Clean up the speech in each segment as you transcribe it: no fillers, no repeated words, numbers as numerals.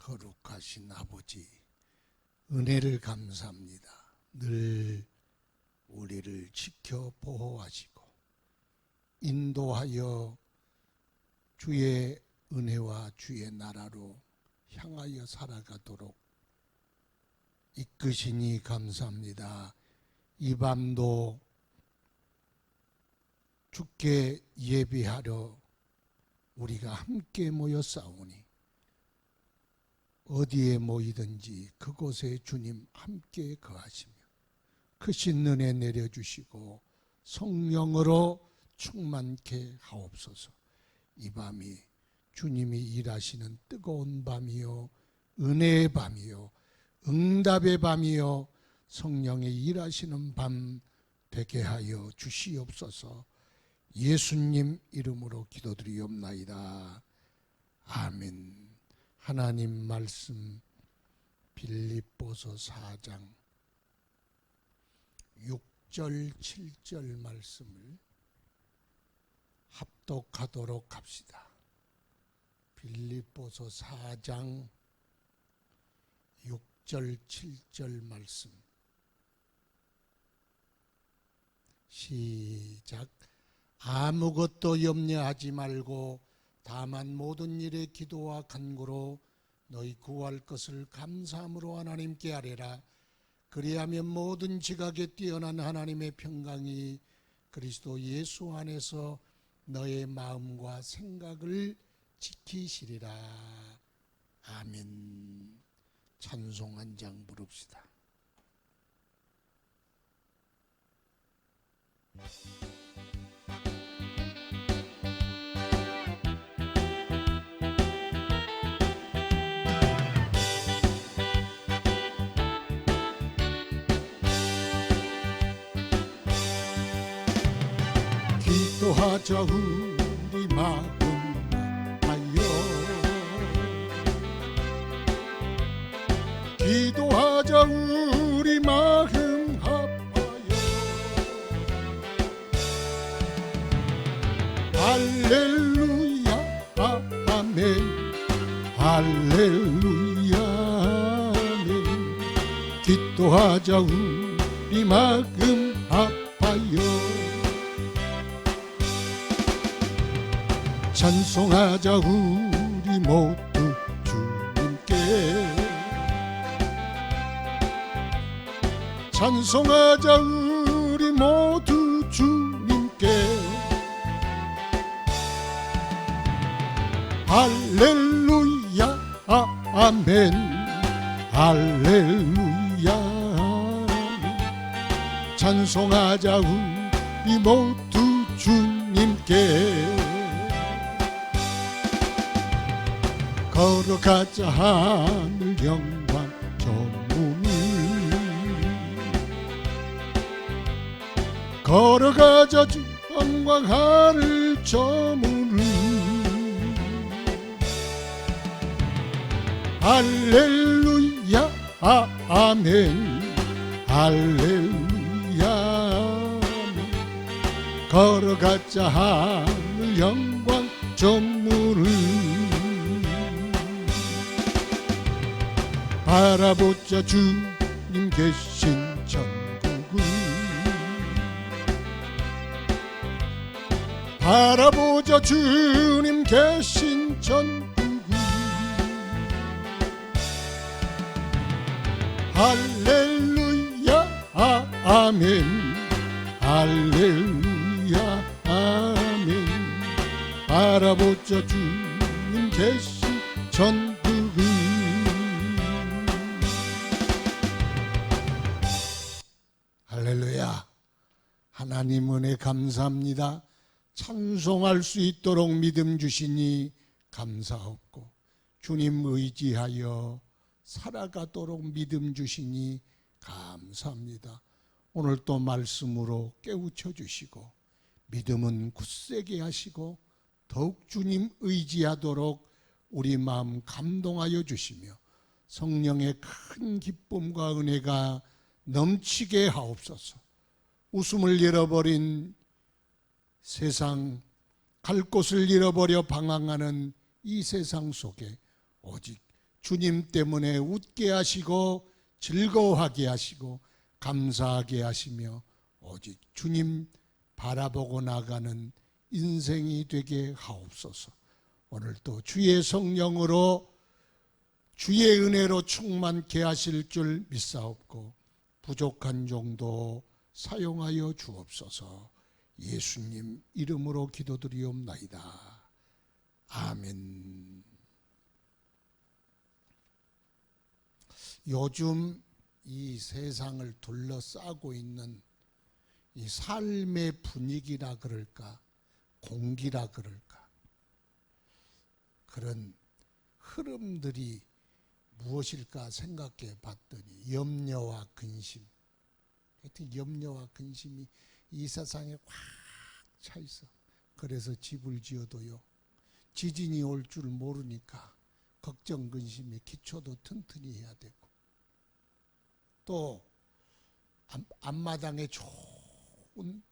거룩하신 아버지, 은혜를 감사합니다. 늘 우리를 지켜 보호하시고 인도하여 주의 은혜와 주의 나라로 향하여 살아가도록 이끄시니 감사합니다. 이 밤도 주께 예배하러 우리가 함께 모여 싸우니 어디에 모이든지 그곳에 주님 함께 거하시며 크신 은혜 내려주시고 성령으로 충만케 하옵소서. 이 밤이 주님이 일하시는 뜨거운 밤이요, 은혜의 밤이요, 응답의 밤이요, 성령의 일하시는 밤 되게 하여 주시옵소서. 예수님 이름으로 기도드리옵나이다. 아멘. 하나님 말씀 빌립보서 4장 6절 7절 말씀을 합독하도록 합시다. 빌립보서 4장 6절 7절 말씀 시작. 아무것도 염려하지 말고 다만 모든 일에 기도와 간구로 너희 구할 것을 감사함으로 하나님께 아뢰라. 그리하면 모든 지각에 뛰어난 하나님의 평강이 그리스도 예수 안에서 너의 마음과 생각을 지키시리라. 아멘. 찬송 한 장 부릅시다. 기도하자 우리 마음 하여, 기도하자 우리 마음 합하여. 할렐루야 아멘, 할렐루야 아멘. 기도하자 우리 마음 합하여. 찬송하자 우리 모두 주님께, 찬송하자 우리 모두 주님께. 할렐루야 아멘, 할렐루야 아멘. 찬송하자 우리 모두 주님께. 걸어가자 하늘 영광 저문을, 걸어가자 주 영광 하늘 저문을. 할렐루야 아멘, 할렐루야 아멘. 걸어가자 하늘 영광 저문을. 바라보자 주님 계신 천국을, 바라보자 주님 계신 천국을. 할렐루야 아멘, 할렐루야 아멘. 바라보자 주님 계신 천국을. 할렐루야. 하나님 은혜 감사합니다. 찬송할 수 있도록 믿음 주시니 감사하고 주님 의지하여 살아가도록 믿음 주시니 감사합니다. 오늘 또 말씀으로 깨우쳐 주시고 믿음은 굳세게 하시고 더욱 주님 의지하도록 우리 마음 감동하여 주시며 성령의 큰 기쁨과 은혜가 넘치게 하옵소서. 웃음을 잃어버린 세상, 갈 곳을 잃어버려 방황하는 이 세상 속에 오직 주님 때문에 웃게 하시고 즐거워하게 하시고 감사하게 하시며 오직 주님 바라보고 나가는 인생이 되게 하옵소서. 오늘도 주의 성령으로 주의 은혜로 충만케 하실 줄 믿사옵고 부족한 정도 사용하여 주옵소서. 예수님 이름으로 기도드리옵나이다. 아멘. 요즘 이 세상을 둘러싸고 있는 이 삶의 분위기라 그럴까, 공기라 그럴까, 그런 흐름들이 무엇일까 생각해 봤더니 염려와 근심, 하여튼 염려와 근심이 이 세상에 꽉 차 있어. 그래서 집을 지어도요, 지진이 올 줄 모르니까 걱정 근심에 기초도 튼튼히 해야 되고, 또 앞마당에 좋은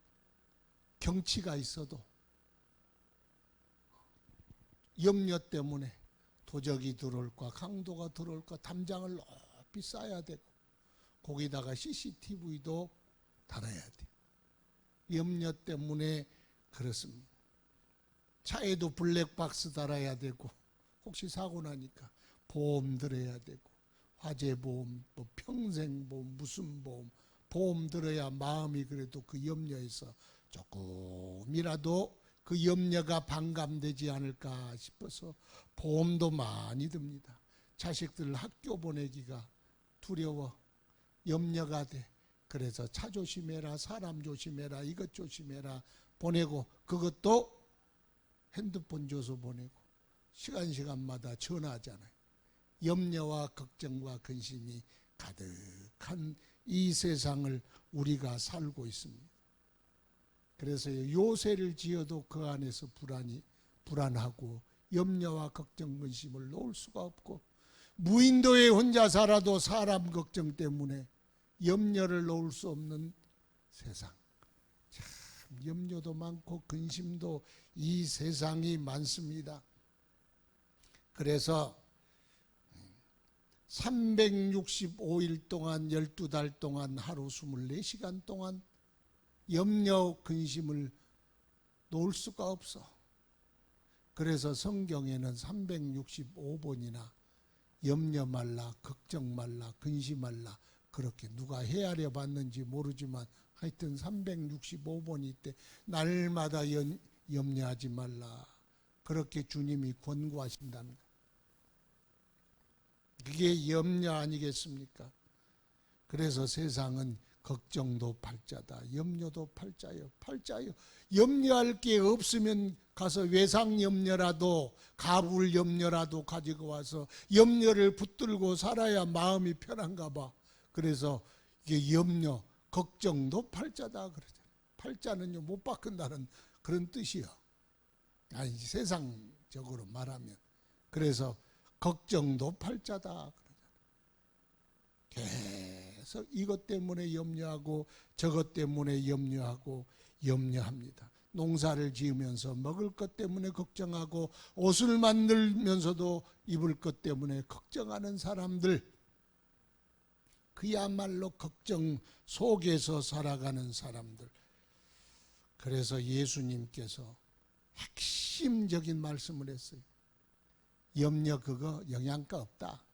경치가 있어도 염려 때문에 도적이 들어올까 강도가 들어올까 담장을 높이 쌓아야 되고 거기다가 CCTV도 달아야 돼. 염려 때문에 그렇습니다. 차에도 블랙박스 달아야 되고 혹시 사고 나니까 보험 들어야 되고 화재보험, 뭐 평생보험, 무슨 보험 들어야 마음이 그래도 그 염려에서 조금이라도 그 염려가 반감되지 않을까 싶어서 보험도 많이 듭니다. 자식들 학교 보내기가 두려워, 염려가 돼. 그래서 차 조심해라, 사람 조심해라, 이것 조심해라 보내고, 그것도 핸드폰 줘서 보내고 시간마다 전화하잖아요. 염려와 걱정과 근심이 가득한 이 세상을 우리가 살고 있습니다. 그래서 요새를 지어도 그 안에서 불안하고 염려와 걱정 근심을 놓을 수가 없고, 무인도에 혼자 살아도 사람 걱정 때문에 염려를 놓을 수 없는 세상. 참 염려도 많고 근심도 이 세상이 많습니다. 그래서 365일 동안 12달 동안 하루 24시간 동안 염려 근심을 놓을 수가 없어. 그래서 성경에는 365번이나 염려 말라, 걱정 말라, 근심 말라, 그렇게 누가 헤아려 봤는지 모르지만 하여튼 365번이 있대. 날마다 염려하지 말라, 그렇게 주님이 권고하신다는 거예요. 그게 염려 아니겠습니까? 그래서 세상은 걱정도 팔자다, 염려도 팔자요. 염려할 게 없으면 가서 외상 염려라도, 가불 염려라도 가지고 와서 염려를 붙들고 살아야 마음이 편한가 봐. 그래서 이게 염려, 걱정도 팔자다 그러잖아요. 팔자는요 못 바꾼다는 그런 뜻이요. 아니 세상적으로 말하면. 그래서 걱정도 팔자다 그러잖아요. 계속 이것 때문에 염려하고 저것 때문에 염려합니다. 농사를 지으면서 먹을 것 때문에 걱정하고 옷을 만들면서도 입을 것 때문에 걱정하는 사람들, 그야말로 걱정 속에서 살아가는 사람들. 그래서 예수님께서 핵심적인 말씀을 했어요. 염려 그거 영양가 없다.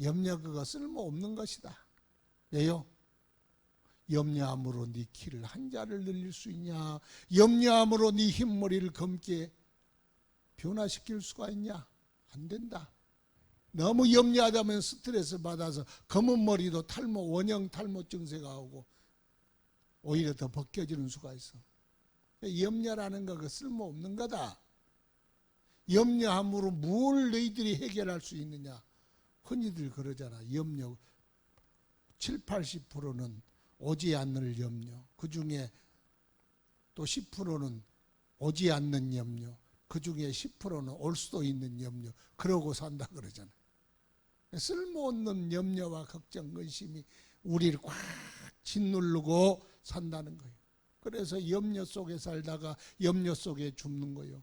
염려 그거 쓸모없는 것이다. 왜요? 염려함으로 네 키를 한 자를 늘릴 수 있냐? 염려함으로 네 흰머리를 검게 변화시킬 수가 있냐? 안 된다. 너무 염려하다면 스트레스 받아서 검은 머리도 탈모, 원형 탈모 증세가 오고 오히려 더 벗겨지는 수가 있어. 염려라는 거 그 쓸모없는 거다. 염려함으로 뭘 너희들이 해결할 수 있느냐? 흔히들 그러잖아. 염려 7, 80%는 오지 않을 염려, 그 중에 또 10%는 오지 않는 염려, 그 중에 10%는 올 수도 있는 염려, 그러고 산다 그러잖아. 쓸모없는 염려와 걱정, 근심이 우리를 꽉 짓누르고 산다는 거예요. 그래서 염려 속에 살다가 염려 속에 죽는 거예요.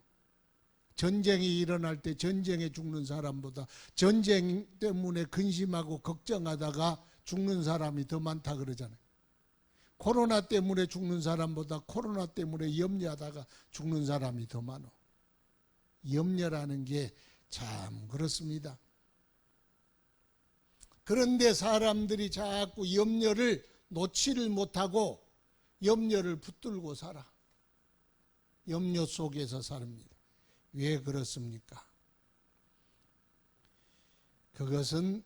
전쟁이 일어날 때 전쟁에 죽는 사람보다 전쟁 때문에 근심하고 걱정하다가 죽는 사람이 더 많다 그러잖아요. 코로나 때문에 죽는 사람보다 코로나 때문에 염려하다가 죽는 사람이 더 많아. 염려라는 게 참 그렇습니다. 그런데 사람들이 자꾸 염려를 놓지를 못하고 염려를 붙들고 살아. 염려 속에서 삽니다. 왜 그렇습니까? 그것은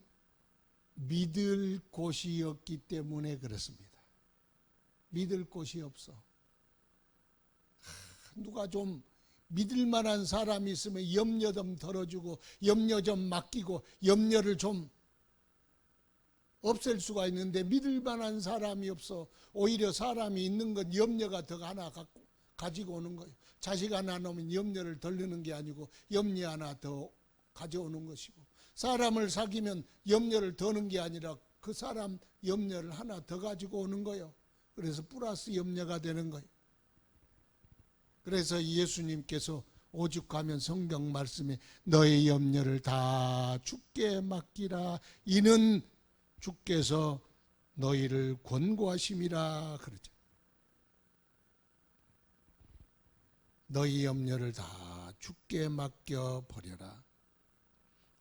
믿을 곳이 없기 때문에 그렇습니다. 믿을 곳이 없어. 누가 좀 믿을 만한 사람이 있으면 염려 좀 덜어주고 염려 좀 맡기고 염려를 좀 없앨 수가 있는데 믿을 만한 사람이 없어. 오히려 사람이 있는 건 염려가 더 하나 가지고 오는 거예요. 자식 하나 놓으면 염려를 덜리는 게 아니고 염려 하나 더 가져오는 것이고, 사람을 사귀면 염려를 더는 게 아니라 그 사람 염려를 하나 더 가지고 오는 거예요. 그래서 플러스 염려가 되는 거예요. 그래서 예수님께서 오죽하면 성경 말씀에 너의 염려를 다 주께 맡기라, 이는 주께서 너희를 권고하심이라 그러죠. 너희 염려를 다 주께 맡겨버려라.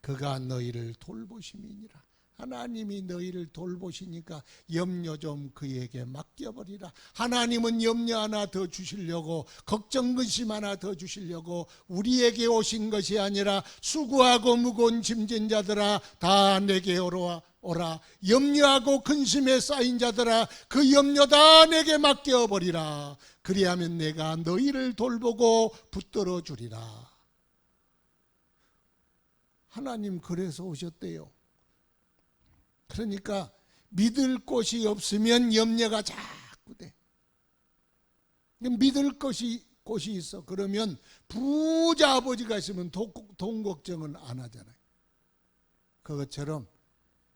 그가 너희를 돌보심이니라. 하나님이 너희를 돌보시니까 염려 좀 그에게 맡겨버리라. 하나님은 염려 하나 더 주시려고, 걱정 근심 하나 더 주시려고 우리에게 오신 것이 아니라 수고하고 무거운 짐진 자들아 다 내게 오라. 염려하고 근심에 쌓인 자들아 그 염려 다 내게 맡겨버리라. 그리하면 내가 너희를 돌보고 붙들어 주리라. 하나님 그래서 오셨대요. 그러니까 믿을 곳이 없으면 염려가 자꾸 돼. 믿을 곳이 있어. 그러면 부자 아버지가 있으면 돈 걱정은 안 하잖아요. 그것처럼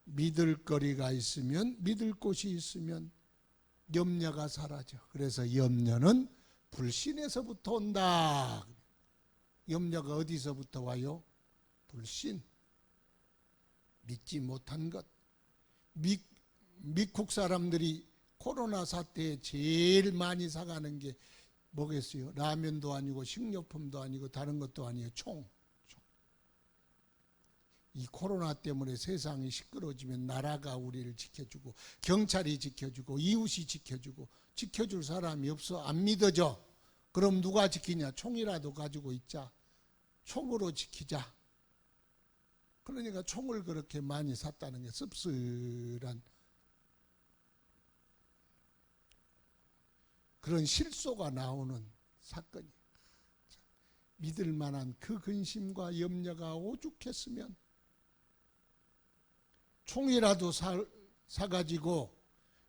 믿을 거리가 있으면, 믿을 곳이 있으면 염려가 사라져. 그래서 염려는 불신에서부터 온다. 염려가 어디서부터 와요? 불신. 믿지 못한 것. 미국 사람들이 코로나 사태에 제일 많이 사가는 게 뭐겠어요? 라면도 아니고 식료품도 아니고 다른 것도 아니에요. 총. 이 코로나 때문에 세상이 시끄러워지면 나라가 우리를 지켜주고 경찰이 지켜주고 이웃이 지켜주고 지켜줄 사람이 없어. 안 믿어져. 그럼 누가 지키냐? 총이라도 가지고 있자. 총으로 지키자. 그러니까 총을 그렇게 많이 샀다는 게 씁쓸한 그런 실소가 나오는 사건이에요. 믿을 만한 그 근심과 염려가 오죽했으면 총이라도 사가지고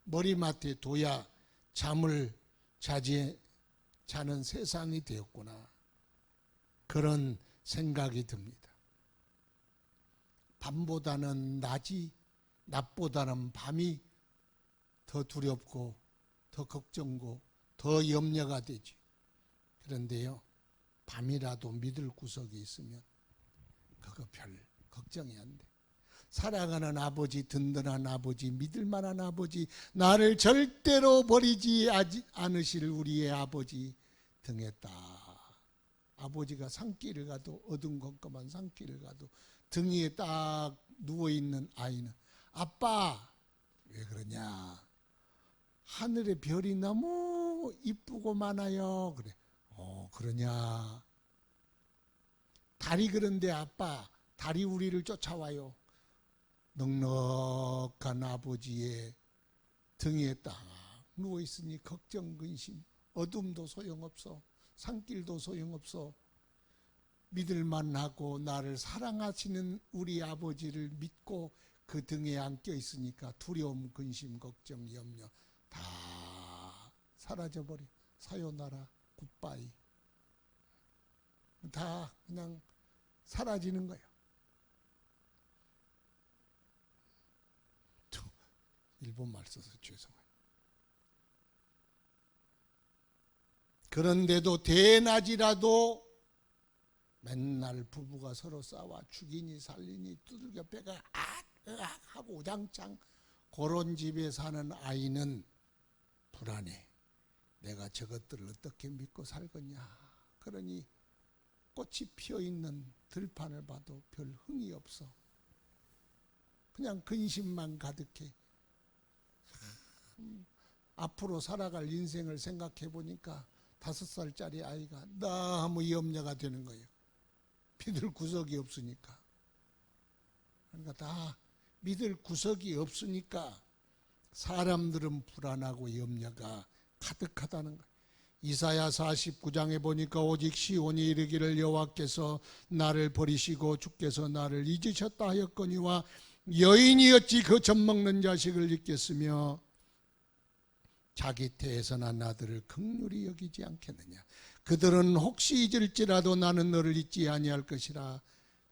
머리맡에 둬야 잠을 자는 세상이 되었구나. 그런 생각이 듭니다. 밤보다는 낮이, 낮보다는 밤이 더 두렵고 더 걱정고 더 염려가 되지. 그런데요, 밤이라도 믿을 구석이 있으면 그거 별 걱정이 안 돼. 사랑하는 아버지, 든든한 아버지, 믿을 만한 아버지, 나를 절대로 버리지 않으실 우리의 아버지 등에 딱 아버지가 산길을 가도, 어둠컴컴한 산길을 가도 등 위에 딱 누워있는 아이는 아빠 왜 그러냐? 하늘에 별이 너무 이쁘고 많아요. 그래. 그러냐? 달이 그런데 아빠, 달이 우리를 쫓아와요. 넉넉한 아버지의 등에 딱 누워있으니 걱정 근심, 어둠도 소용없어. 산길도 소용없어. 믿을만 하고 나를 사랑하시는 우리 아버지를 믿고 그 등에 안겨 있으니까 두려움, 근심, 걱정, 염려 다 사라져버려. 사요나라, 굿바이. 다 그냥 사라지는 거예요. 일본말 써서 죄송해요. 그런데도 대낮이라도 맨날 부부가 서로 싸워 죽이니 살리니 두들겨 패가 으악 하고 우장창 그런 집에 사는 아이는 불안해. 내가 저것들을 어떻게 믿고 살겠냐. 그러니 꽃이 피어있는 들판을 봐도 별 흥이 없어. 그냥 근심만 가득해. 앞으로 살아갈 인생을 생각해 보니까 5살짜리 아이가 너무 염려가 되는 거예요. 믿을 구석이 없으니까. 그러니까 다 믿을 구석이 없으니까 사람들은 불안하고 염려가 가득하다는 거예요. 이사야 49장에 보니까 오직 시온이 이르기를 여호와께서 나를 버리시고 주께서 나를 잊으셨다 하였거니와 여인이 어찌 그 젖먹는 자식을 잊겠으며 자기 태에서 난 아들을 긍휼히 여기지 않겠느냐. 그들은 혹시 잊을지라도 나는 너를 잊지 아니할 것이라.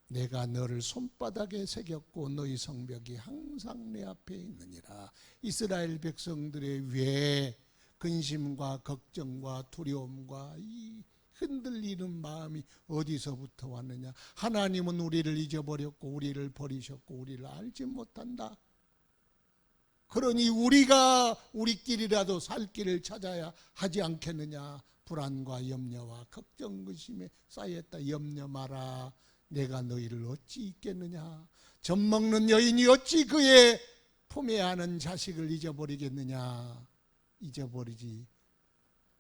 내가 너를 손바닥에 새겼고 너희 성벽이 항상 내 앞에 있느니라. 이스라엘 백성들의 왜 근심과 걱정과 두려움과 이 흔들리는 마음이 어디서부터 왔느냐. 하나님은 우리를 잊어버렸고 우리를 버리셨고 우리를 알지 못한다. 그러니 우리가 우리끼리라도 살 길을 찾아야 하지 않겠느냐. 불안과 염려와 걱정 근심에 쌓였다. 염려 마라. 내가 너희를 어찌 잊겠느냐. 젖먹는 여인이 어찌 그의 품에 안은 자식을 잊어버리겠느냐. 잊어버리지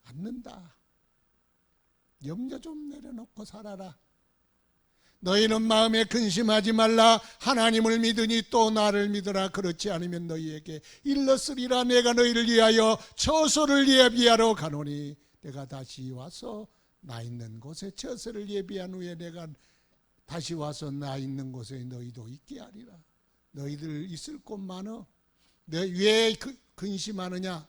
않는다. 염려 좀 내려놓고 살아라. 너희는 마음에 근심하지 말라. 하나님을 믿으니 또 나를 믿으라. 그렇지 않으면 너희에게 일렀으리라. 내가 너희를 위하여 처소를 예비하러 가노니 내가 다시 와서 나 있는 곳에 처소를 예비한 후에 내가 다시 와서 나 있는 곳에 너희도 있게 하리라. 너희들 있을 곳 많어. 왜 근심하느냐.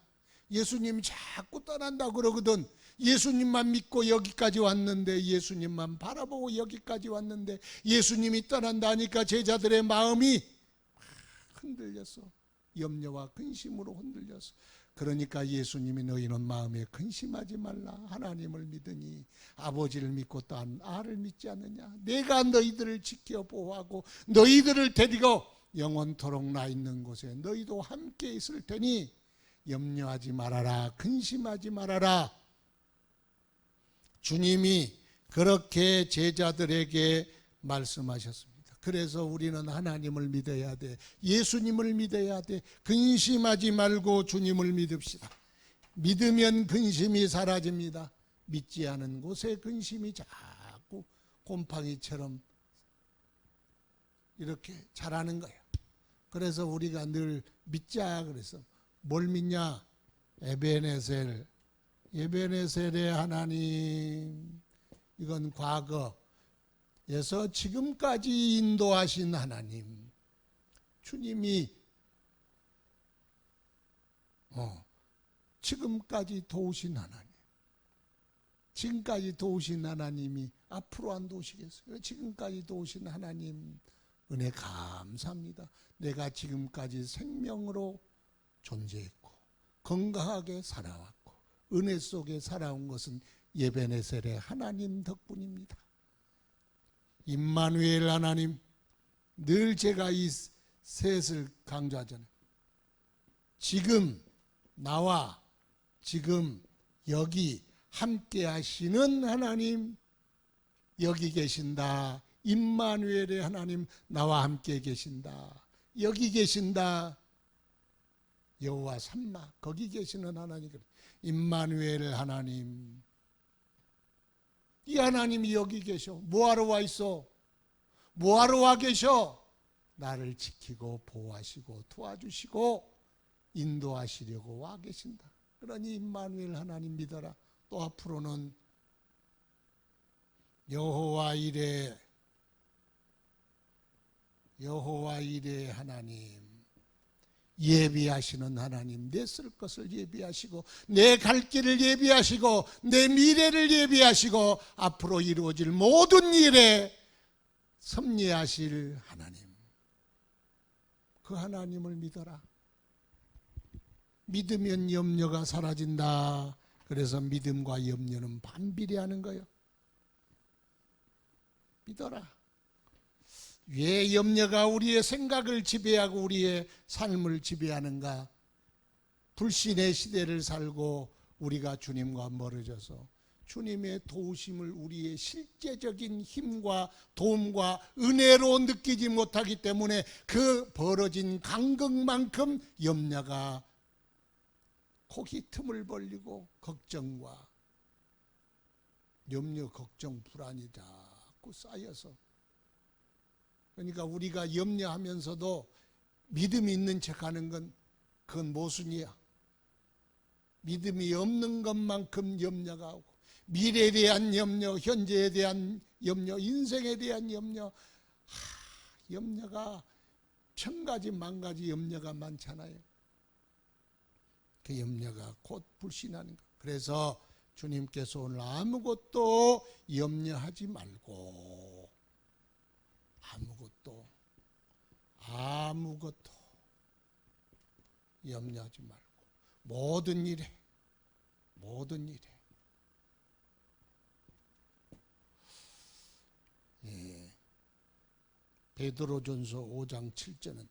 예수님이 자꾸 떠난다 그러거든. 예수님만 믿고 여기까지 왔는데, 예수님만 바라보고 여기까지 왔는데 예수님이 떠난다니까 제자들의 마음이 흔들렸어. 염려와 근심으로 흔들렸어. 그러니까 예수님이 너희는 마음에 근심하지 말라. 하나님을 믿으니 아버지를 믿고 또 나를 믿지 않느냐. 내가 너희들을 지켜 보호하고 너희들을 데리고 영원토록 나 있는 곳에 너희도 함께 있을 테니 염려하지 말아라. 근심하지 말아라. 주님이 그렇게 제자들에게 말씀하셨습니다. 그래서 우리는 하나님을 믿어야 돼. 예수님을 믿어야 돼. 근심하지 말고 주님을 믿읍시다. 믿으면 근심이 사라집니다. 믿지 않은 곳에 근심이 자꾸 곰팡이처럼 이렇게 자라는 거예요. 그래서 우리가 늘 믿자 그래서 뭘 믿냐? 에베네셀, 에베네셀의 하나님. 이건 과거에서 지금까지 인도하신 하나님. 주님이 지금까지 도우신 하나님. 지금까지 도우신 하나님이 앞으로 안 도우시겠어요? 지금까지 도우신 하나님 은혜 감사합니다. 내가 지금까지 생명으로 존재했고 건강하게 살아왔고 은혜 속에 살아온 것은 에베네셀의 하나님 덕분입니다. 임마누엘 하나님, 늘 제가 이 셋을 강조하잖아요. 지금 나와 지금 여기 함께 하시는 하나님 여기 계신다. 임마누엘의 하나님 나와 함께 계신다. 여기 계신다. 여호와 삼마 거기 계시는 하나님. 임마누엘 하나님, 이 하나님이 여기 계셔. 뭐하러 와 있어? 뭐하러 와 계셔? 나를 지키고 보호하시고 도와주시고 인도하시려고 와 계신다. 그러니 임마누엘 하나님 믿어라. 또 앞으로는 여호와 이레 하나님, 예비하시는 하나님, 내 쓸 것을 예비하시고 내 갈 길을 예비하시고 내 미래를 예비하시고 앞으로 이루어질 모든 일에 섭리하실 하나님, 그 하나님을 믿어라. 믿으면 염려가 사라진다. 그래서 믿음과 염려는 반비례하는 거예요. 믿어라. 왜 염려가 우리의 생각을 지배하고 우리의 삶을 지배하는가? 불신의 시대를 살고 우리가 주님과 멀어져서 주님의 도우심을 우리의 실제적인 힘과 도움과 은혜로 느끼지 못하기 때문에 그 벌어진 간극만큼 염려가 거기 틈을 벌리고 걱정과 염려, 걱정, 불안이 자꾸 쌓여서, 그러니까 우리가 염려하면서도 믿음이 있는 척하는 건 그건 모순이야. 믿음이 없는 것만큼 염려가 오고, 미래에 대한 염려, 현재에 대한 염려, 인생에 대한 염려, 염려가 천가지 만가지 염려가 많잖아요. 그 염려가 곧 불신하는 것. 그래서 주님께서 오늘 아무것도 염려하지 말고, 아무것도 염려하지 말고 모든 일에 베드로전서 5장 7절은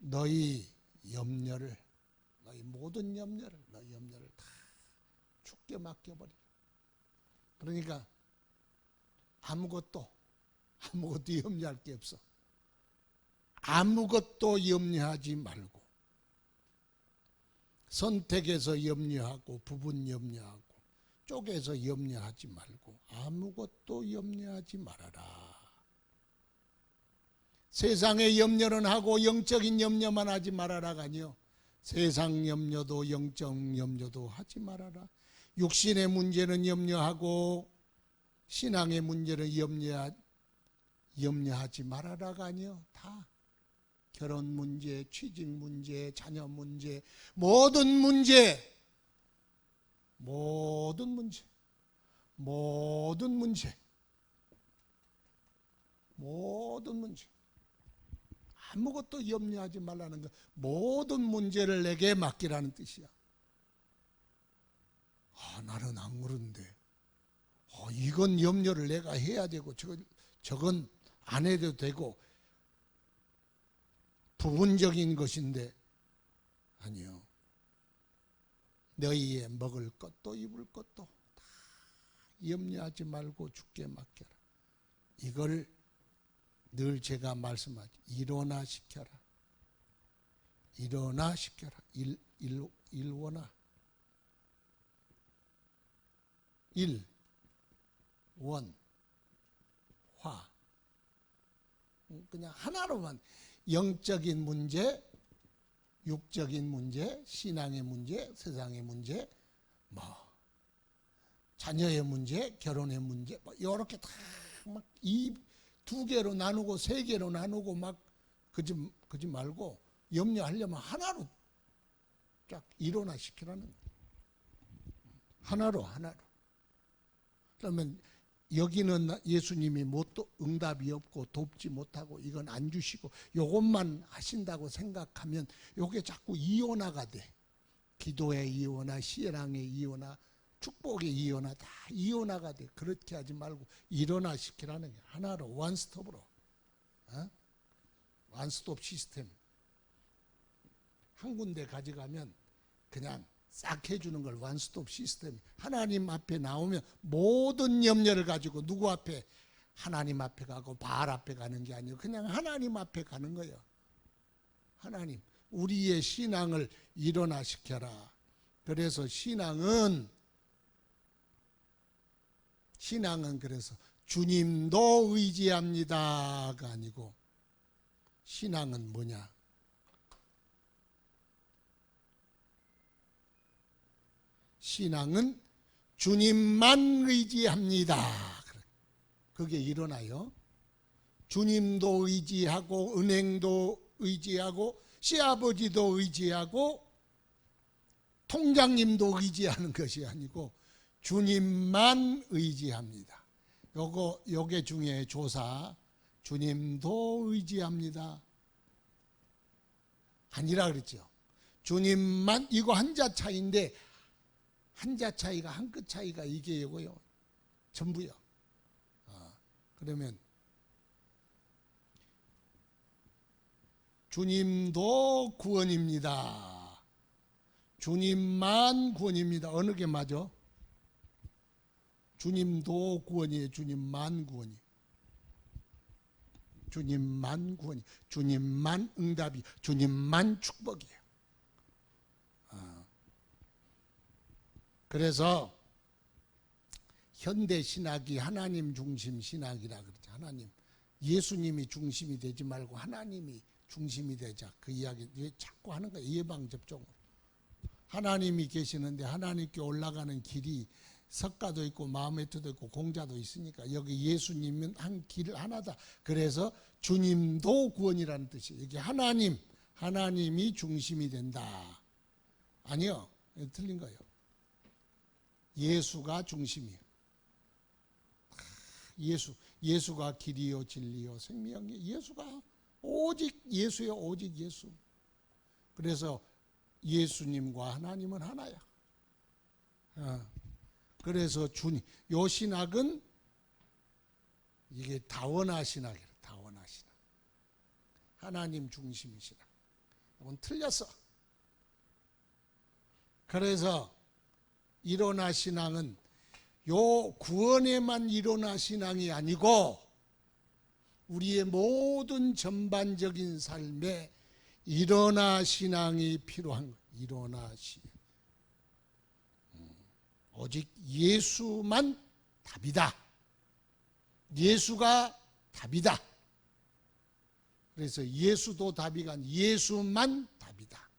너희 모든 염려를 다 죽게 맡겨버리라. 그러니까 아무것도 염려할 게 없어. 아무것도 염려하지 말고, 선택해서 염려하고 부분 염려하고 쪼개서 염려하지 말고 아무것도 염려하지 말아라. 세상의 염려는 하고 영적인 염려만 하지 말아라가 아니요, 세상 염려도 영적 염려도 하지 말아라. 육신의 문제는 염려하고 신앙의 문제는 염려하지 말아라가 아니요, 다 결혼 문제, 취직 문제, 자녀 문제, 모든 문제 아무것도 염려하지 말라는 거, 모든 문제를 내게 맡기라는 뜻이야. 나는 안 그런데 이건 염려를 내가 해야 되고 저건 안 해도 되고 부분적인 것인데, 아니요, 너희의 먹을 것도 입을 것도 다 염려하지 말고 주께 맡겨라. 이걸 늘 제가 말씀하죠. 일원화 시켜라. 일원화. 화. 그냥 하나로만, 영적인 문제, 육적인 문제, 신앙의 문제, 세상의 문제, 자녀의 문제, 결혼의 문제, 이렇게 다 막 이 두 개로 나누고 세 개로 나누고 막 그지 말고 염려하려면 하나로 쫙 일원화시키라는 거예요. 하나로. 그러면 여기는 예수님이 응답이 없고 돕지 못하고 이건 안 주시고 요것만 하신다고 생각하면 요게 자꾸 이원화가 돼. 기도의 이원화, 신앙의 이원화, 축복의 이원화, 다 이원화가 돼. 그렇게 하지 말고 일원화시키라는 게 하나로, 원스톱으로. 원스톱 시스템. 한 군데 가져가면 그냥 싹 해주는 걸 원스톱 시스템. 하나님 앞에 나오면 모든 염려를 가지고 누구 앞에? 하나님 앞에 가고 바알 앞에 가는 게 아니고 그냥 하나님 앞에 가는 거예요. 하나님, 우리의 신앙을 일원화시켜라. 그래서 신앙은 그래서 주님도 의지합니다가 아니고, 신앙은 뭐냐? 신앙은 주님만 의지합니다. 그게 일어나요. 주님도 의지하고 은행도 의지하고 시아버지도 의지하고 통장님도 의지하는 것이 아니고 주님만 의지합니다. 요게 중에 조사, 주님도 의지합니다. 아니라 그랬죠. 주님만, 이거 한자 차이인데 한자 차이가 한 끗 차이가 이게 이거요. 전부요. 그러면 주님도 구원입니다. 주님만 구원입니다. 어느 게 맞아? 주님도 구원이에요. 주님만 구원이에요. 주님만 구원이, 주님만 응답이, 주님만 축복이에요. 그래서 현대 신학이 하나님 중심 신학이라 그러죠. 하나님, 예수님이 중심이 되지 말고 하나님이 중심이 되자. 그 이야기 자꾸 하는 거예요. 예방접종으로. 하나님이 계시는데 하나님께 올라가는 길이 석가도 있고 마음에도 있고 공자도 있으니까 여기 예수님은 한 길 하나다. 그래서 주님도 구원이라는 뜻이에요. 여기 하나님이 중심이 된다. 아니요, 틀린 거예요. 예수가 중심이에요. 예수가 길이요 진리요 생명이요. 예수가 오직 예수요, 오직 예수. 그래서 예수님과 하나님은 하나야. 그래서 요 신학은 이게 다원화 신학이에요. 다원화 신학. 하나님 중심의 신학. 이건 틀렸어. 그래서 일어나 신앙은 요 구원에만 일어나 신앙이 아니고 우리의 모든 전반적인 삶에 일어나 신앙이 필요한 거예요. 일어나 신앙. 오직 예수만 답이다. 예수가 답이다. 그래서 예수도 답이가 아니라 예수만 답이다.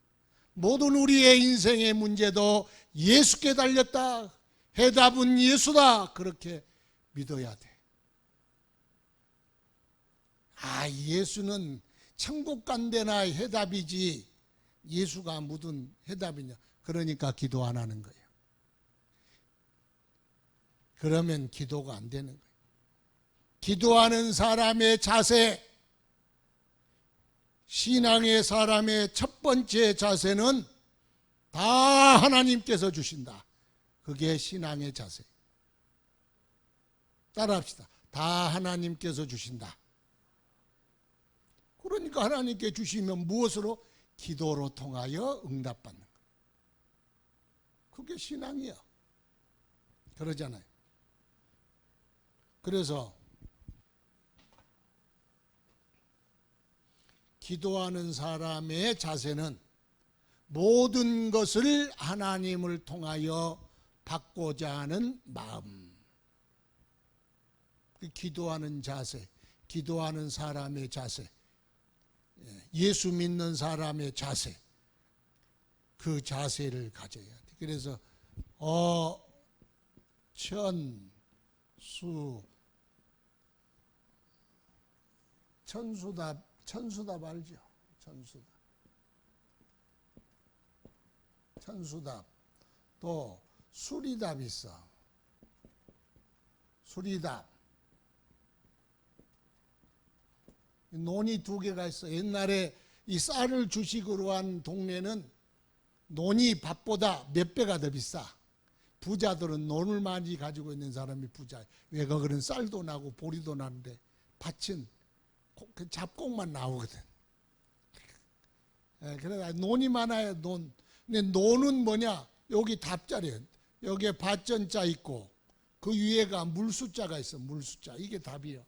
모든 우리의 인생의 문제도 예수께 달렸다. 해답은 예수다. 그렇게 믿어야 돼. 예수는 천국 간대나 해답이지 예수가 묻은 해답이냐. 그러니까 기도 안 하는 거예요. 그러면 기도가 안 되는 거예요. 기도하는 사람의 자세, 신앙의 사람의 첫 번째 자세는 다 하나님께서 주신다. 그게 신앙의 자세. 따라합시다. 다 하나님께서 주신다. 그러니까 하나님께 주시면 무엇으로? 기도로 통하여 응답받는 거. 그게 신앙이야. 그러잖아요. 그래서 기도하는 사람의 자세는 모든 것을 하나님을 통하여 받고자 하는 마음. 기도하는 자세, 기도하는 사람의 자세, 예수 믿는 사람의 자세, 그 자세를 가져야 돼. 그래서 천수답 알죠? 천수답. 또 수리답 있어. 수리답. 논이 두 개가 있어. 옛날에 이 쌀을 주식으로 한 동네는 논이 밥보다 몇 배가 더 비싸. 부자들은 논을 많이 가지고 있는 사람이 부자예요. 왜? 거기는 쌀도 나고 보리도 나는데 밭은 그 잡곡만 나오거든. 그래서 논이 많아요. 논. 근데 논은 뭐냐? 여기 답자래요. 여기에 밭전자 있고 그 위에가 물숫자가 있어. 물숫자. 이게 답이에요.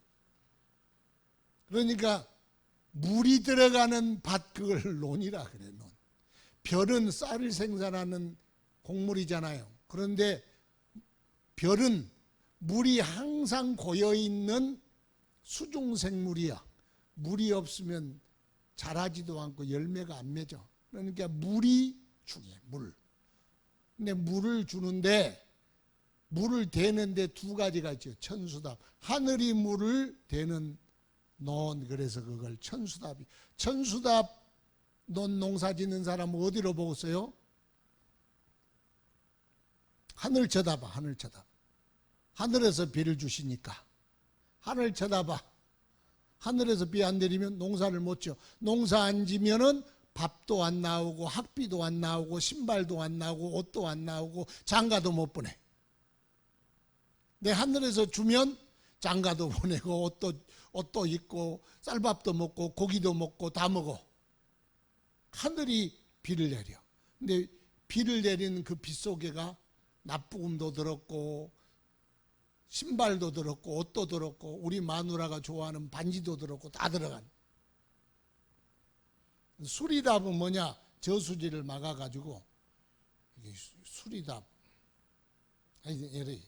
그러니까 물이 들어가는 밭, 그걸 논이라 그래. 논. 별은 쌀을 생산하는 곡물이잖아요. 그런데 별은 물이 항상 고여있는 수중생물이야. 물이 없으면 자라지도 않고 열매가 안 맺어. 그러니까 물이 중요해. 물. 근데 물을 주는데 물을 대는데 두 가지가 있죠. 천수답. 하늘이 물을 대는 논. 그래서 그걸 천수답이. 천수답 논 농사 짓는 사람은 어디로 보고 있어요? 하늘 쳐다봐. 하늘 쳐다봐. 하늘에서 비를 주시니까 하늘 쳐다봐. 하늘에서 비 안 내리면 농사를 못 지어. 농사 안 지면은 밥도 안 나오고 학비도 안 나오고 신발도 안 나오고 옷도 안 나오고 장가도 못 보내. 내 하늘에서 주면 장가도 보내고 옷도 입고 쌀밥도 먹고 고기도 먹고 다 먹어. 하늘이 비를 내려. 근데 비를 내리는 그 비 속에가 납부금도 들었고 신발도 들었고 옷도 들었고 우리 마누라가 좋아하는 반지도 들었고 다 들어간. 수리답은 뭐냐? 저수지를 막아가지고 이게 수리답 아니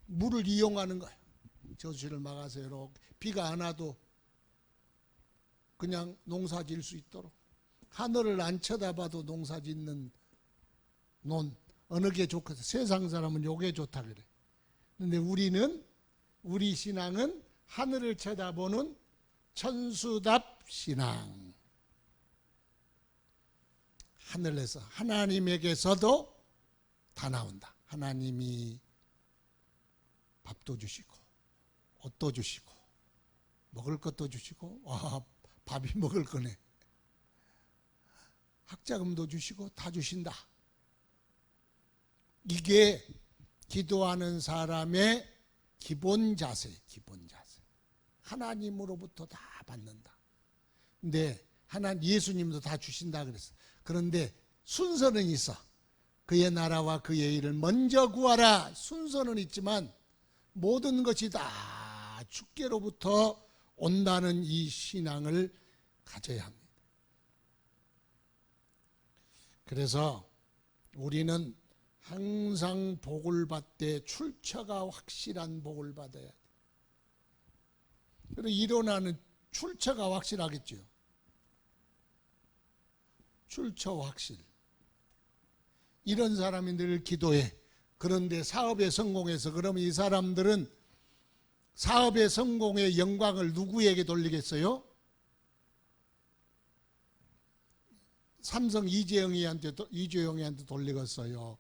물을 이용하는 거예요. 저수지를 막아서 이렇게 비가 안 와도 그냥 농사 지을 수 있도록. 하늘을 안 쳐다봐도 농사 짓는 논 어느 게 좋겠어? 세상 사람은 요게 좋다 그래. 근데 우리 신앙은 하늘을 쳐다보는 천수답 신앙. 하늘에서 하나님에게서도 다 나온다. 하나님이 밥도 주시고 옷도 주시고 먹을 것도 주시고 와 밥이 먹을 거네. 학자금도 주시고 다 주신다. 이게 기도하는 사람의 기본 자세, 기본 자세. 하나님으로부터 다 받는다. 근데 예수님도 다 주신다 그랬어. 그런데 순서는 있어. 그의 나라와 그의 일을 먼저 구하라. 순서는 있지만 모든 것이 다 주께로부터 온다는 이 신앙을 가져야 합니다. 그래서 우리는 항상 복을 받되 출처가 확실한 복을 받아야 돼. 그리고 일어나는 출처가 확실하겠죠. 출처 확실. 이런 사람이 늘 기도해. 그런데 사업에 성공해서 그러면 이 사람들은 사업의 성공의 영광을 누구에게 돌리겠어요? 삼성 이재영이한테 돌리겠어요?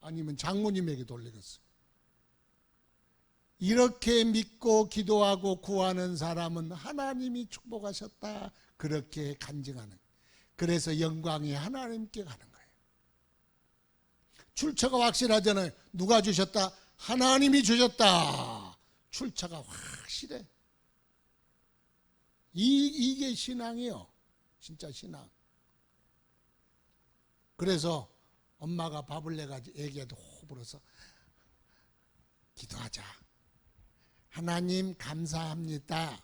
아니면 장모님에게 돌리겠어요? 이렇게 믿고 기도하고 구하는 사람은 하나님이 축복하셨다 그렇게 간증하는. 그래서 영광이 하나님께 가는 거예요. 출처가 확실하잖아요. 누가 주셨다? 하나님이 주셨다. 출처가 확실해. 이게 신앙이요. 진짜 신앙. 그래서 엄마가 밥을 내가지고 애기한테 호불어서 기도하자. 하나님 감사합니다.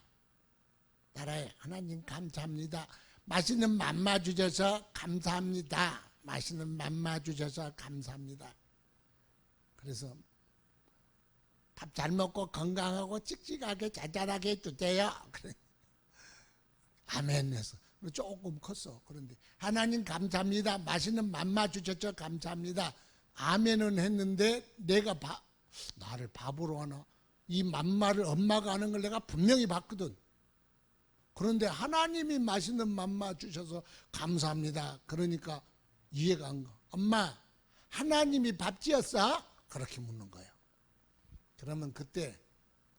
따라해. 하나님 감사합니다. 맛있는 맘마 주셔서 감사합니다. 맛있는 맘마 주셔서 감사합니다. 그래서 밥 잘 먹고 건강하고 씩씩하게 자잘하게 해주세요. 그래. 아멘 해서 조금 컸어. 그런데 하나님 감사합니다. 맛있는 맘마 주셔서 감사합니다. 아멘은 했는데 내가 나를 바보로 하나? 이 맘마를 엄마가 하는 걸 내가 분명히 봤거든. 그런데 하나님이 맛있는 맘마 주셔서 감사합니다. 그러니까 이해가 안 가. 엄마, 하나님이 밥 지었어? 그렇게 묻는 거예요. 그러면 그때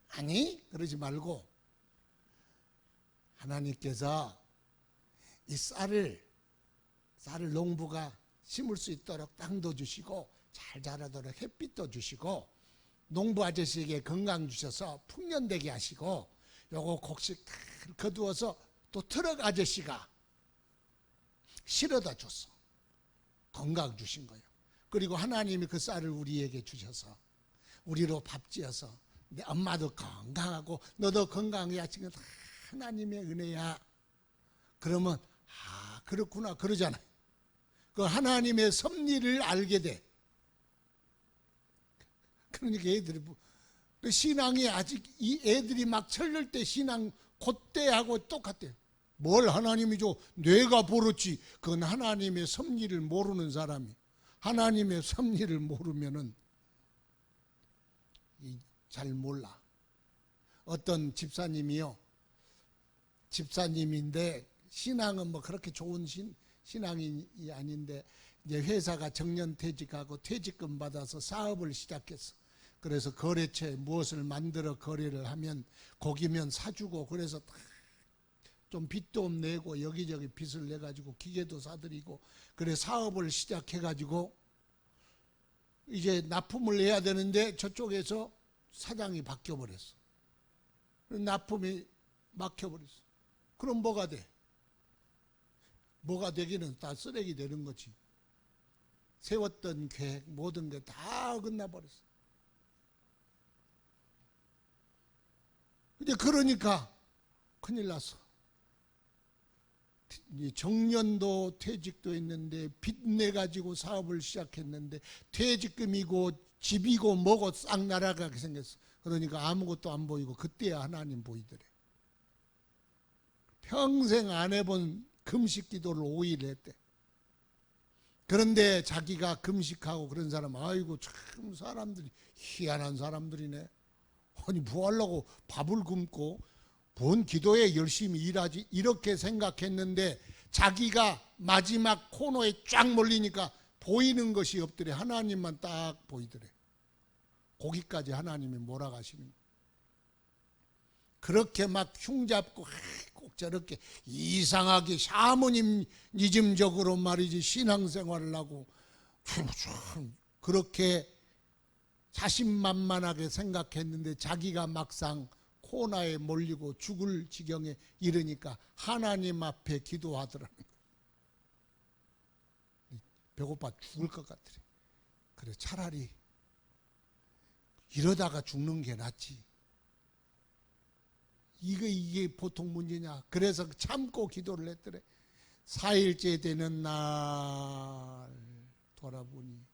아니 그러지 말고 하나님께서 이 쌀을 농부가 심을 수 있도록 땅도 주시고 잘 자라도록 햇빛도 주시고 농부 아저씨에게 건강 주셔서 풍년되게 하시고 요거 곡식 다 거두어서 또 트럭 아저씨가 실어다 줬어. 건강 주신 거예요. 그리고 하나님이 그 쌀을 우리에게 주셔서 우리로 밥 지어서 내 엄마도 건강하고 너도 건강해 하신 건 다 하나님의 은혜야. 그러면 그렇구나 그러잖아요. 그 하나님의 섭리를 알게 돼. 그러니까 애들이 신앙이 아직 이 애들이 막 철들 때 신앙 그때하고 똑같대요. 뭘 하나님이 줘? 뇌가 버렸지. 그건 하나님의 섭리를 모르는 사람이. 하나님의 섭리를 모르면은 잘 몰라. 어떤 집사님이요. 집사님인데 신앙은 뭐 그렇게 좋은 신앙이 아닌데 이제 회사가 정년퇴직하고 퇴직금 받아서 사업을 시작했어. 그래서 거래처에 무엇을 만들어 거래를 하면 고기면 사주고 그래서 좀 빚도 내고 여기저기 빚을 내가지고 기계도 사들이고 그래 사업을 시작해가지고 이제 납품을 내야 되는데 저쪽에서 사장이 바뀌어버렸어. 납품이 막혀버렸어. 그럼 뭐가 돼? 뭐가 되기는 다 쓰레기 되는 거지. 세웠던 계획 모든 게 다 어긋나 버렸어. 이제 그러니까 큰일 났어. 정년도 퇴직도 했는데 빚내 가지고 사업을 시작했는데 퇴직금이고 집이고 뭐고 싹 날아가게 생겼어. 그러니까 아무것도 안 보이고 그때야 하나님 보이더래. 평생 안 해본 금식 기도를 5일 했대. 그런데 자기가 금식하고 그런 사람, 아이고 참 사람들이 희한한 사람들이네. 아니 뭐 하려고 밥을 굶고 뭔 기도에 열심히 일하지, 이렇게 생각했는데 자기가 마지막 코너에 쫙 몰리니까 보이는 것이 없더래. 하나님만 딱 보이더래. 거기까지 하나님이 몰아가시는 거예요. 그렇게 막 흉잡고 꼭 저렇게 이상하게 샤머니즘적으로 말이지 신앙생활을 하고 그렇게 자신만만하게 생각했는데 자기가 막상 코너에 몰리고 죽을 지경에 이르니까 하나님 앞에 기도하더라는 거예요. 배고파 죽을 것 같더래. 그래 차라리 이러다가 죽는 게 낫지. 이게 보통 문제냐. 그래서 참고 기도를 했더래. 4일째 되는 날 돌아보니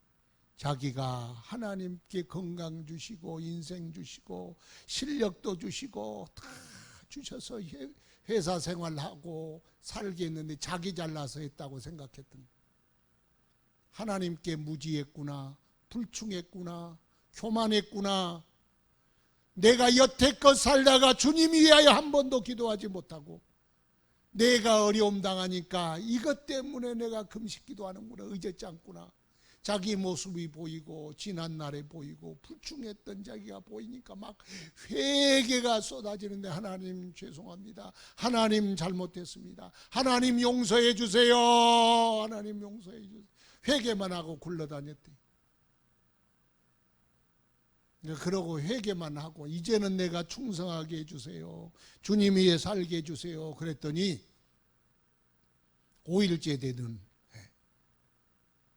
자기가 하나님께 건강 주시고 인생 주시고 실력도 주시고 다 주셔서 회사 생활하고 살게 했는데 자기 잘나서 했다고 생각했던 거예요. 하나님께 무지했구나, 불충했구나, 교만했구나. 내가 여태껏 살다가 주님 위하여 한 번도 기도하지 못하고 내가 어려움 당하니까 이것 때문에 내가 금식 기도하는구나, 의젓지 않구나. 자기 모습이 보이고 지난날에 보이고 불충했던 자기가 보이니까 막 회개가 쏟아지는데 하나님 죄송합니다. 하나님 잘못했습니다. 하나님 용서해 주세요. 하나님 용서해 주세요. 회개만 하고 굴러다녔대. 그러고 회개만 하고 이제는 내가 충성하게 해주세요. 주님 위에 살게 해주세요. 그랬더니 5일째 되는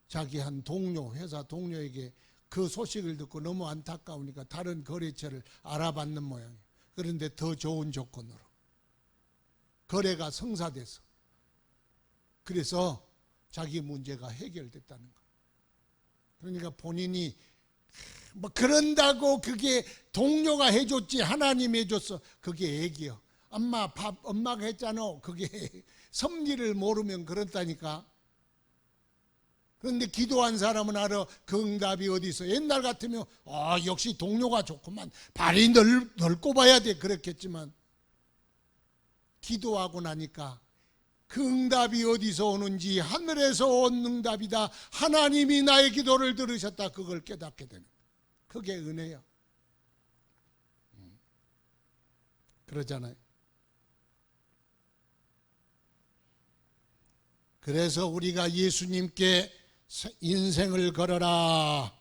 자기 한 동료, 회사 동료에게 그 소식을 듣고 너무 안타까우니까 다른 거래처를 알아봤는 모양이에요. 그런데 더 좋은 조건으로 거래가 성사돼서 그래서 자기 문제가 해결됐다는 거예요. 그러니까 본인이 뭐 그런다고 그게 동료가 해줬지 하나님 해줬어 그게 얘기요. 엄마 밥 엄마가 했잖아. 그게 섭리를 모르면 그렇다니까. 그런데 기도한 사람은 알아. 그 응답이 어디 있어. 옛날 같으면 역시 동료가 좋구만, 발이 넓고 봐야 돼 그랬겠지만 기도하고 나니까 그 응답이 어디서 오는지 하늘에서 온 응답이다. 하나님이 나의 기도를 들으셨다. 그걸 깨닫게 되는 거예요. 그게 은혜야. 그러잖아요. 그래서 우리가 예수님께 인생을 걸어라.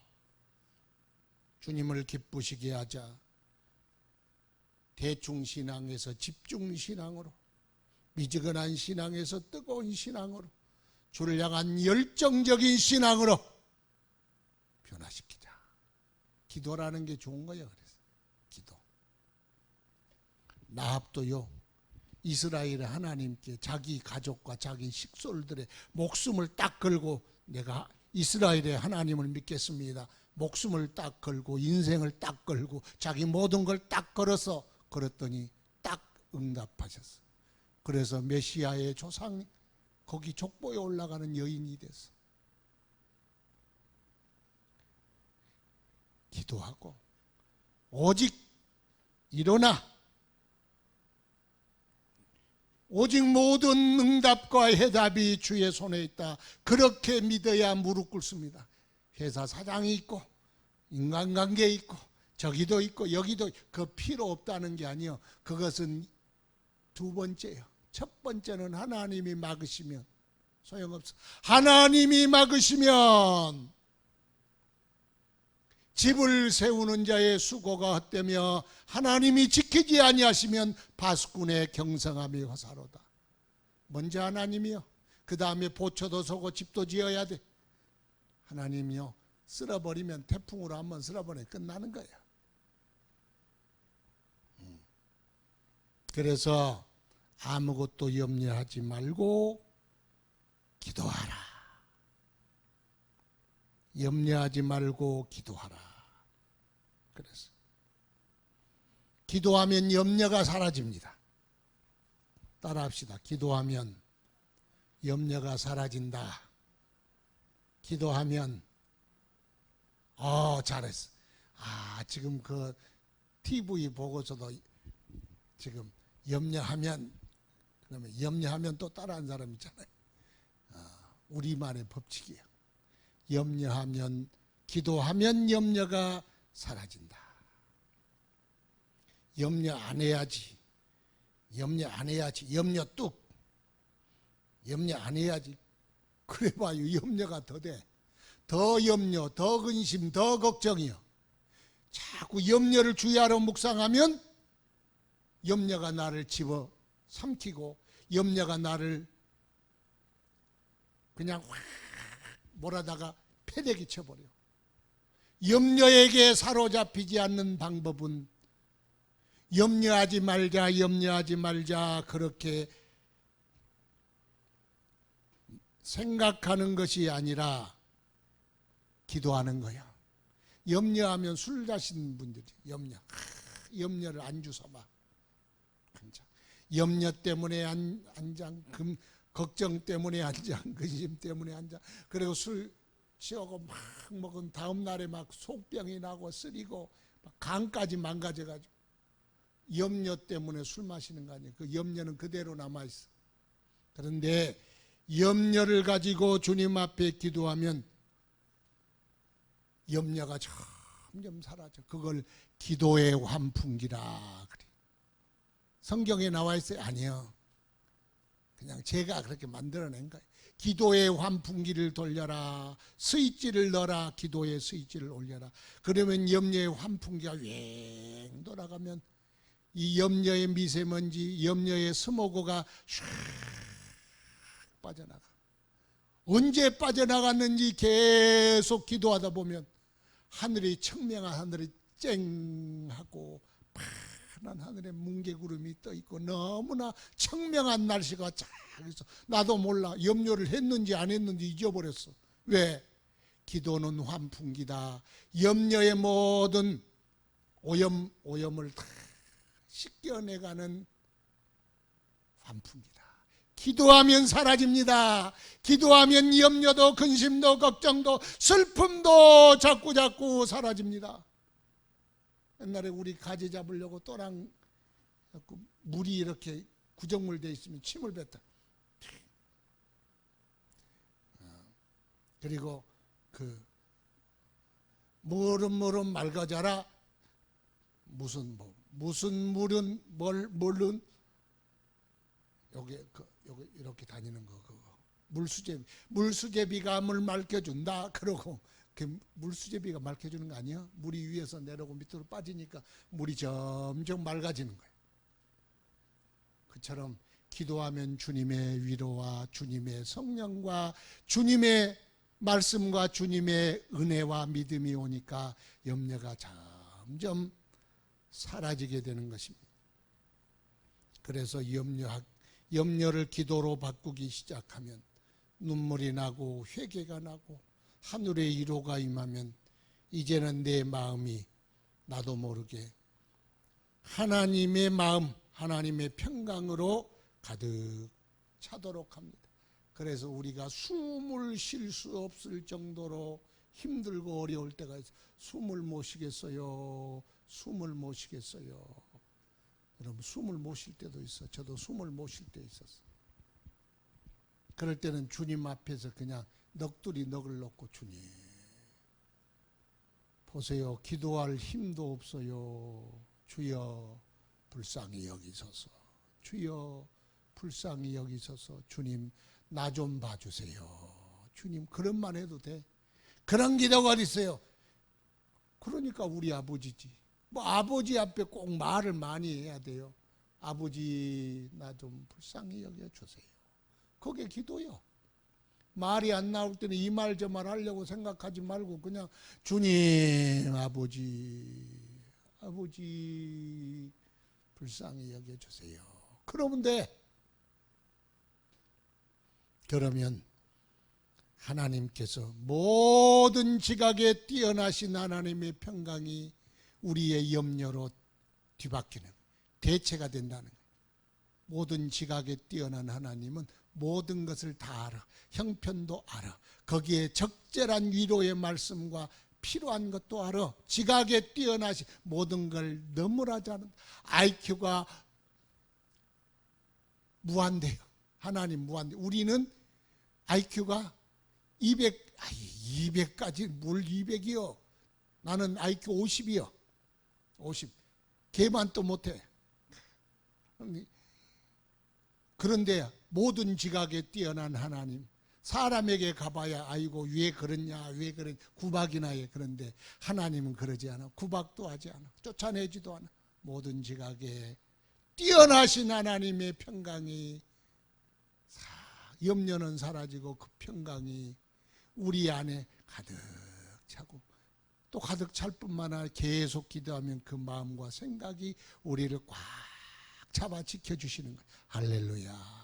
주님을 기쁘시게 하자. 대충신앙에서 집중신앙으로, 미지근한 신앙에서 뜨거운 신앙으로, 주를 향한 열정적인 신앙으로 변화시키자. 기도라는 게 좋은 거야. 그래서 기도. 라합도요, 이스라엘의 하나님께 자기 가족과 자기 식솔들의 목숨을 딱 걸고 내가 이스라엘의 하나님을 믿겠습니다. 목숨을 딱 걸고 인생을 딱 걸고 자기 모든 걸 딱 걸어서 걸었더니 딱 응답하셨어. 그래서 메시아의 조상, 거기 족보에 올라가는 여인이 됐어. 기도하고 오직 일어나, 오직 모든 응답과 해답이 주의 손에 있다. 그렇게 믿어야 무릎 꿇습니다. 회사 사장이 있고 인간관계 있고 저기도 있고 여기도 있고, 그 필요 없다는 게 아니요. 그것은 두 번째예요. 첫 번째는 하나님이 막으시면 소용없어. 하나님이 막으시면 집을 세우는 자의 수고가 헛되며 하나님이 지키지 아니하시면 바수꾼의 경성함이 허사로다. 먼저 하나님이요. 그 다음에 보초도 서고 집도 지어야 돼. 하나님이요, 쓸어버리면 태풍으로 한번 쓸어버리면 끝나는 거예요. 그래서 아무것도 염려하지 말고 기도하라. 염려하지 말고 기도하라. 그래서 기도하면 염려가 사라집니다. 따라합시다. 기도하면 염려가 사라진다. 기도하면 잘했어. 지금 그 TV 보고서도 지금 염려하면, 그러면 염려하면 또 따라하는 사람 있잖아요. 우리만의 법칙이에요. 염려하면, 기도하면 염려가 사라진다. 염려 안 해야지. 염려 안 해야지. 염려 뚝. 염려 안 해야지. 그래 봐요. 염려가 더 돼. 더 염려, 더 근심, 더 걱정이요. 자꾸 염려를 주야로 묵상하면 염려가 나를 집어 삼키고 염려가 나를 그냥 확 몰아다가 패대기 쳐버려. 염려에게 사로잡히지 않는 방법은 염려하지 말자, 염려하지 말자 그렇게 생각하는 것이 아니라 기도하는 거야. 염려하면 술 자신 분들이 염려를 안주 삼아 앉아. 염려 때문에 앉아, 걱정 때문에 앉아, 근심 때문에 앉아. 그리고 술 취하고 막 먹은 다음 날에 막 속병이 나고 쓰리고 막 간까지 망가져가지고 염려 때문에 술 마시는 거 아니에요. 그 염려는 그대로 남아 있어. 그런데 염려를 가지고 주님 앞에 기도하면 염려가 점점 사라져. 그걸 기도의 환풍기라 그래. 성경에 나와 있어요? 아니요. 그냥 제가 그렇게 만들어낸 거예요. 기도의 환풍기를 돌려라. 스위치를 넣어라. 기도의 스위치를 올려라. 그러면 염려의 환풍기가 왱 돌아가면 이 염려의 미세먼지, 염려의 스모그가 슉 빠져나가. 언제 빠져나갔는지 계속 기도하다 보면 하늘이 청명한 하늘이 쨍하고 파란 하늘에 뭉게구름이 떠있고 너무나 청명한 날씨가 쫙 있어. 나도 몰라. 염려를 했는지 안 했는지 잊어버렸어. 왜? 기도는 환풍기다. 염려의 모든 오염을 다 씻겨내가는 환풍기다. 기도하면 사라집니다. 기도하면 염려도 근심도 걱정도 슬픔도 자꾸 사라집니다. 옛날에 우리 가지 잡으려고 또랑 물이 이렇게 구정물 돼 있으면 침을 뱉다. 그리고 그 물은 맑아져라. 무슨 물은 뭘은 여기 이렇게 다니는 거 그거 물수제비가 물 맑혀준다. 그러고 그 물수제비가 맑혀주는 거 아니야? 물이 위에서 내려오고 밑으로 빠지니까 물이 점점 맑아지는 거예요. 그처럼 기도하면 주님의 위로와 주님의 성령과 주님의 말씀과 주님의 은혜와 믿음이 오니까 염려가 점점 사라지게 되는 것입니다. 그래서 염려를 기도로 바꾸기 시작하면 눈물이 나고 회개가 나고 하늘의 위로가 임하면 이제는 내 마음이 나도 모르게 하나님의 마음, 하나님의 평강으로 가득 차도록 합니다. 그래서 우리가 숨을 쉴 수 없을 정도로 힘들고 어려울 때가 있어요. 숨을 못 쉬겠어요. 숨을 못 쉬겠어요. 여러분 숨을 못 쉴 때도 있어. 저도 숨을 못 쉴 때 있었어. 그럴 때는 주님 앞에서 그냥 넋두리 넋을 놓고 주님 보세요. 기도할 힘도 없어요. 주여 불쌍히 여기소서. 주여 불쌍히 여기소서. 주님 나 좀 봐주세요. 주님 그런 말 해도 돼? 그런 기도가 어디 있어요? 그러니까 우리 아버지지. 뭐 아버지 앞에 꼭 말을 많이 해야 돼요. 아버지 나 좀 불쌍히 여겨주세요. 그게 기도요. 말이 안 나올 때는 이 말 저 말 하려고 생각하지 말고 그냥 주님 아버지 불쌍히 여겨주세요. 그러면 돼. 그러면 하나님께서 모든 지각에 뛰어나신 하나님의 평강이 우리의 염려로 뒤바뀌는 대체가 된다는 거예요. 모든 지각에 뛰어난 하나님은 모든 것을 다 알아. 형편도 알아. 거기에 적절한 위로의 말씀과 필요한 것도 알아. 지각에 뛰어나시 모든 걸 너무나지 않은 IQ가 무한대요. 하나님 무한대. 우리는 IQ가 200까지 뭘 200이요. 나는 IQ 50이요. 50. 걔만 또 못해. 그런데 모든 지각에 뛰어난 하나님, 사람에게 가봐야 아이고 왜 그러냐 왜 그런 구박이나 해. 그런데 하나님은 그러지 않아. 구박도 하지 않아. 쫓아내지도 않아. 모든 지각에 뛰어나신 하나님의 평강이 염려는 사라지고 그 평강이 우리 안에 가득 차고 또 가득 찰 뿐만 아니라 계속 기도하면 그 마음과 생각이 우리를 꽉 잡아 지켜주시는 거예요. 할렐루야.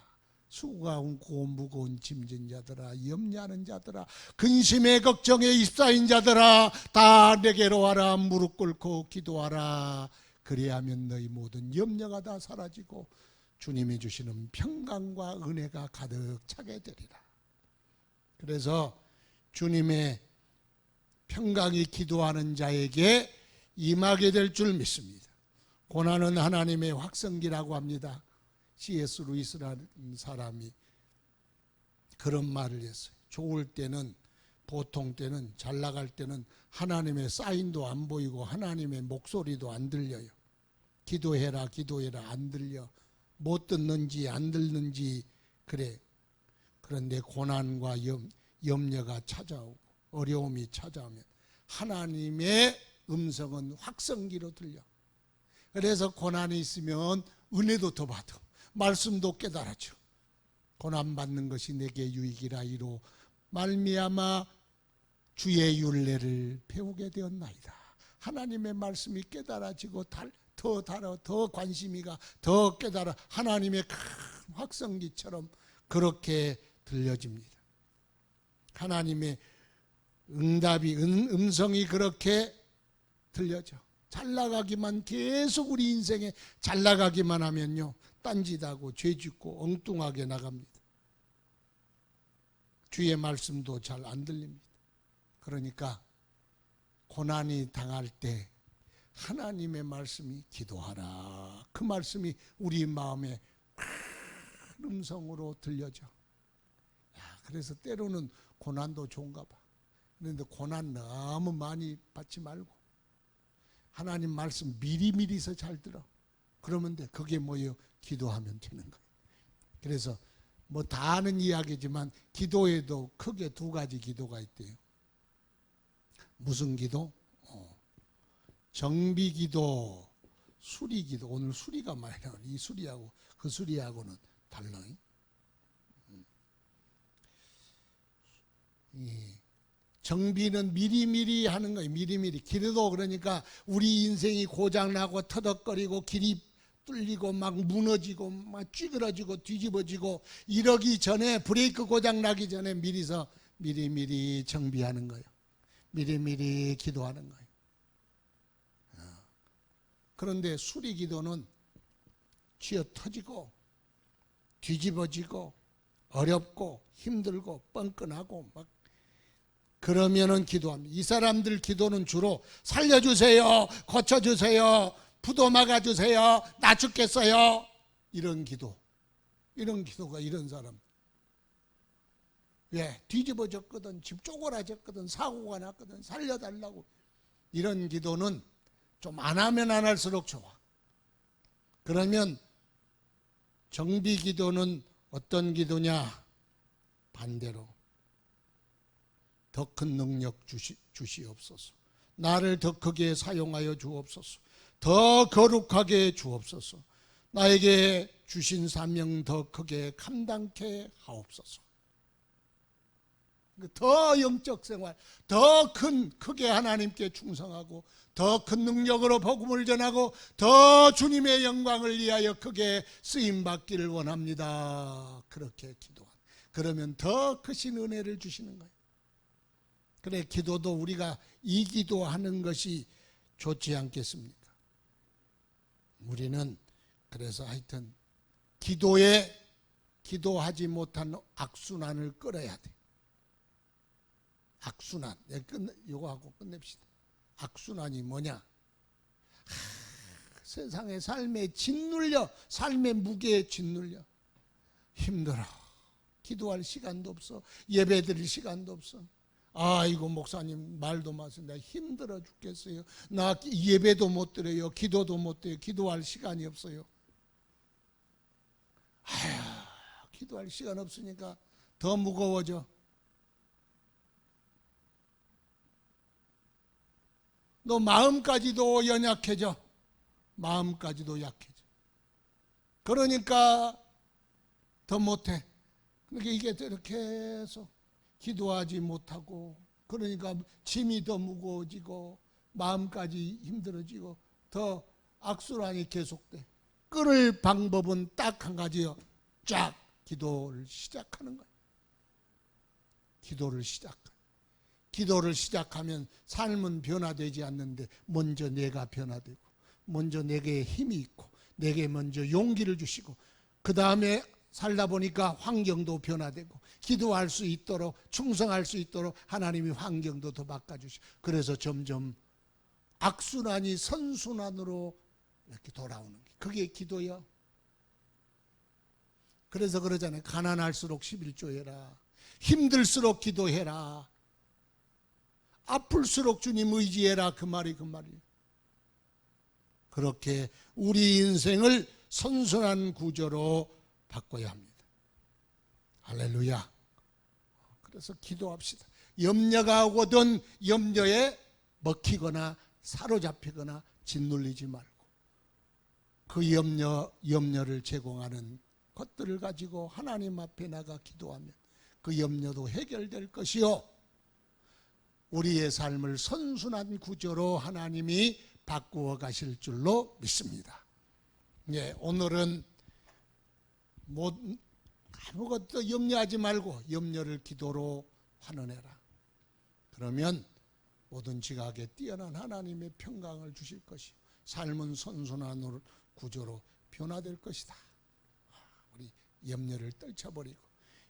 수고가 고 무거운 짐진 자들아, 염려하는 자들아, 근심에 걱정에 휩싸인 자들아, 다 내게로 와라. 무릎 꿇고 기도하라. 그리하면 너희 모든 염려가 다 사라지고 주님이 주시는 평강과 은혜가 가득 차게 되리라. 그래서 주님의 평강이 기도하는 자에게 임하게 될 줄 믿습니다. 고난은 하나님의 확성기라고 합니다. C.S. 루이스라는 사람이 그런 말을 했어요. 좋을 때는, 보통 때는, 잘 나갈 때는 하나님의 사인도 안 보이고 하나님의 목소리도 안 들려요. 기도해라 기도해라 안 들려. 못 듣는지 안 듣는지 그래. 그런데 고난과 염려가 찾아오고 어려움이 찾아오면 하나님의 음성은 확성기로 들려. 그래서 고난이 있으면 은혜도 더 받아. 말씀도 깨달아져. 고난받는 것이 내게 유익이라 이로 말미암아 주의 율례를 배우게 되었나이다. 하나님의 말씀이 깨달아지고 더 관심이가 더 깨달아 하나님의 큰 확성기처럼 그렇게 들려집니다. 하나님의 응답이 음성이 그렇게 들려져. 잘 나가기만 계속 우리 인생에 잘 나가기만 하면요 딴짓하고 죄짓고 엉뚱하게 나갑니다. 주의 말씀도 잘 안 들립니다. 그러니까 고난이 당할 때 하나님의 말씀이 기도하라. 그 말씀이 우리 마음에 큰 음성으로 들려져. 그래서 때로는 고난도 좋은가 봐. 그런데 고난 너무 많이 받지 말고 하나님 말씀 미리미리서 잘 들어. 그러면 돼. 그게 뭐예요? 기도하면 되는 거예요. 그래서 뭐 다 아는 이야기지만 기도에도 크게 두 가지 기도가 있대요. 무슨 기도? 정비기도, 수리기도. 오늘 수리가 많이 나오네. 이 수리하고 그 수리하고는 달라. 정비는 미리미리 하는 거예요. 미리미리. 기도 그러니까 우리 인생이 고장나고 터덕거리고 길이 뚫리고 막 무너지고 막 찌그러지고 뒤집어지고 이러기 전에 브레이크 고장 나기 전에 미리미리 정비하는 거예요. 미리미리 기도하는 거예요. 그런데 수리 기도는 쥐어 터지고 뒤집어지고 어렵고 힘들고 뻔뻔하고 막 그러면은 기도합니다. 이 사람들 기도는 주로 살려주세요, 고쳐주세요, 부도 막아주세요, 나 죽겠어요, 이런 기도가 이런 사람. 왜? 뒤집어졌거든, 집 쪼그라졌거든, 사고가 났거든, 살려달라고. 이런 기도는 좀 안 하면 안 할수록 좋아. 그러면 정비 기도는 어떤 기도냐? 반대로 더 큰 능력 주시옵소서. 나를 더 크게 사용하여 주옵소서. 더 거룩하게 주옵소서. 나에게 주신 사명 더 크게 감당케 하옵소서. 더 영적 생활, 더 크게 하나님께 충성하고 더 큰 능력으로 복음을 전하고 더 주님의 영광을 위하여 크게 쓰임받기를 원합니다. 그렇게 기도한, 그러면 더 크신 은혜를 주시는 거예요. 그래, 기도도 우리가 이 기도하는 것이 좋지 않겠습니까? 우리는 그래서 하여튼 기도하지 못한 악순환을 끌어야 돼. 악순환. 이거 하고 끝냅시다. 악순환이 뭐냐? 세상의 삶에 짓눌려, 삶의 무게에 짓눌려. 힘들어. 기도할 시간도 없어. 예배 드릴 시간도 없어. 아이고, 목사님 말도 마세요. 나 힘들어 죽겠어요. 나 예배도 못 드려요. 기도도 못 드려요. 기도할 시간이 없어요. 아휴, 기도할 시간 없으니까 더 무거워져. 너 마음까지도 연약해져. 마음까지도 약해져. 그러니까 더 못해. 그러니까 이게 이렇게 해서 기도하지 못하고, 그러니까 짐이 더 무거워지고 마음까지 힘들어지고 더 악순환이 계속돼. 끊을 방법은 딱 한 가지요. 쫙 기도를 시작하는 거예요. 기도를 시작하면 삶은 변화되지 않는데 먼저 내가 변화되고, 먼저 내게 힘이 있고, 내게 먼저 용기를 주시고, 그 다음에 살다 보니까 환경도 변화되고, 기도할 수 있도록, 충성할 수 있도록 하나님이 환경도 더 바꿔주시고, 그래서 점점 악순환이 선순환으로 이렇게 돌아오는 게, 그게 기도야. 그래서 그러잖아요. 가난할수록 11조 해라. 힘들수록 기도해라. 아플수록 주님 의지해라. 그 말이에요. 그렇게 우리 인생을 선순환 구조로 바꿔야 합니다. 할렐루야. 그래서 기도합시다. 염려가 오거든 염려에 먹히거나 사로잡히거나 짓눌리지 말고, 그 염려를 제공하는 것들을 가지고 하나님 앞에 나가 기도하면 그 염려도 해결될 것이요, 우리의 삶을 선순환 구조로 하나님이 바꾸어 가실 줄로 믿습니다. 예, 오늘은 아무것도 염려하지 말고 염려를 기도로 환원해라. 그러면 모든 지각에 뛰어난 하나님의 평강을 주실 것이요, 삶은 선순환 구조로 변화될 것이다. 우리 염려를 떨쳐버리고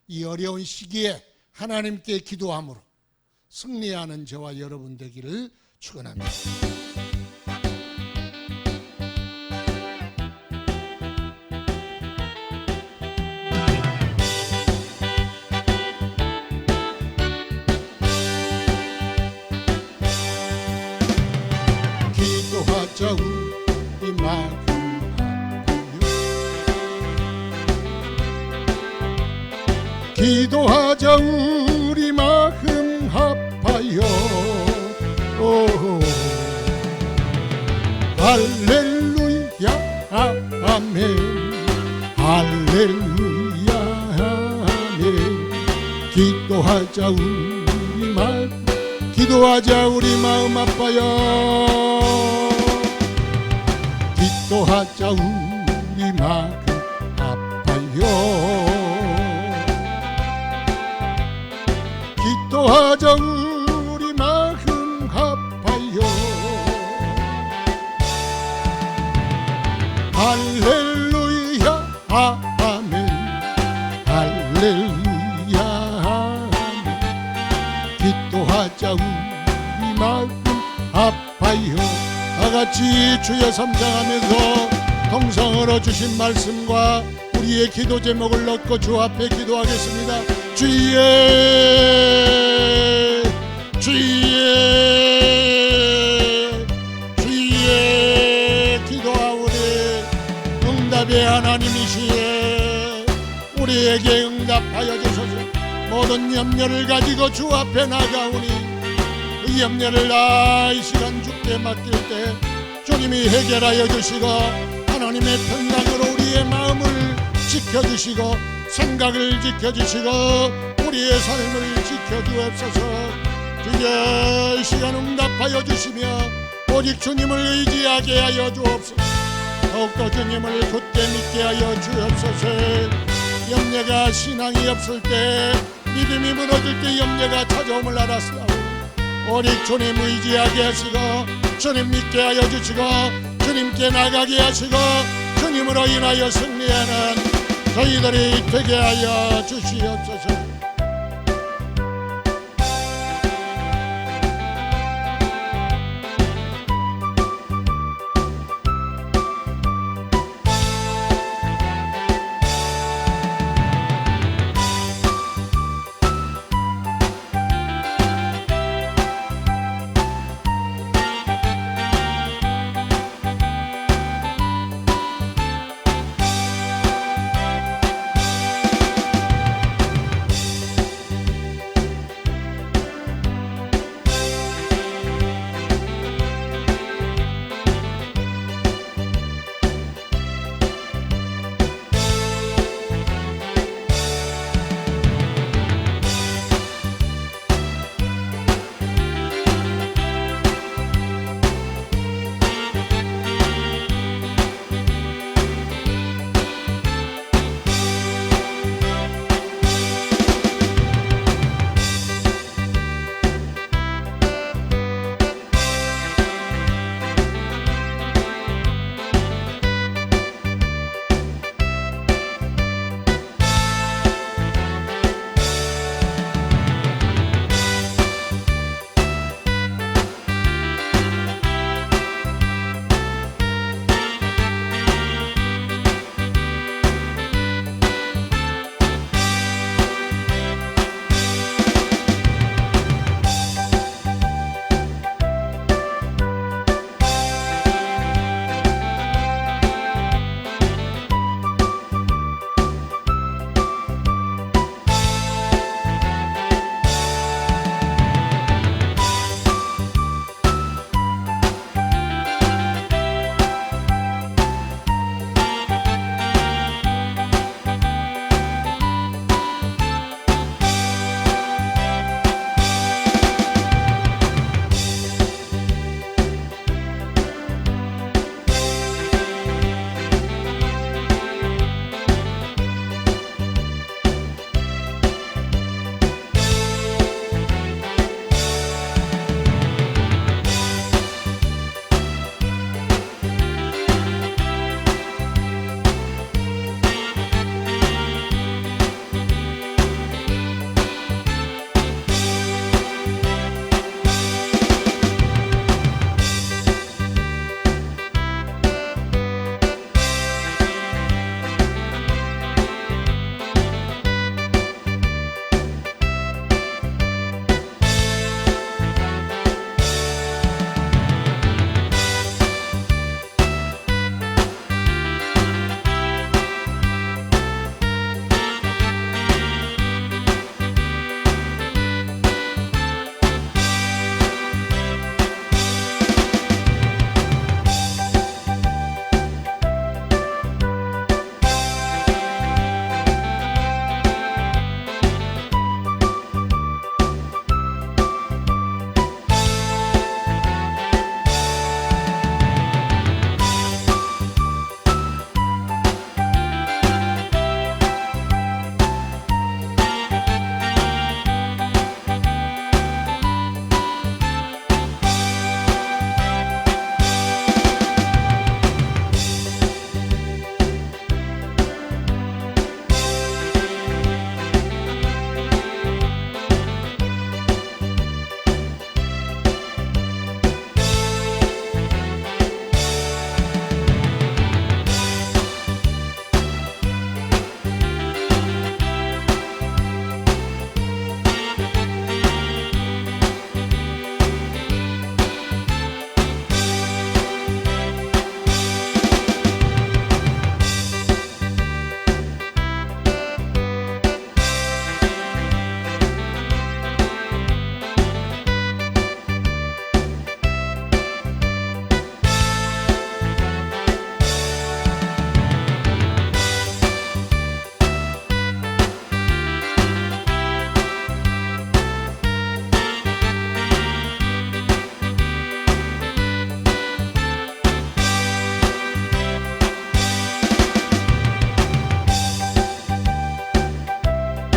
이 어려운 시기에 하나님께 기도함으로 승리하는 저와 여러분 되기를 축원합니다. 기도하자 우리 마음 아파요. 기도하자 우리 마음 아파요. 오, 할렐루야 아멘. 할렐루야 아멘. 기도하자 우리 마음, 기도하자 우리 마음 아파요. 기도하자 우리 마음 아파요. 기도하자 우리 마음 아파요. 할렐루야 아멘. 할렐루야 아멘. 기도하자 우리 마음 아파요. 다같이 주여 삼장하면서 동성으로 주신 말씀과 우리의 기도 제목을 넣고 주 앞에 기도하겠습니다. 주의 기도하오니 응답의 하나님이시에 우리에게 응답하여 주소서. 모든 염려를 가지고 주 앞에 나가오니 그 염려를 이 시간 주께 맡길 때 주님이 해결하여 주시고 하나님의 평강으로 우리의 마음을 지켜주시고 생각을 지켜주시고 우리의 삶을 지켜주옵소서. 주여 이 시간 응답하여 주시며 오직 주님을 의지하게 하여 주옵소서. 더욱더 주님을 굳게 믿게 하여 주옵소서. 염려가 신앙이 없을 때, 믿음이 무너질 때 염려가 찾아옴을 알았사오니 오직 주님 의지하게 하시고 주님 믿게 하여 주시고 주님께 나가게 하시고 주님으로 인하여 승리하는 저희들이 되게 하여 주시옵소서.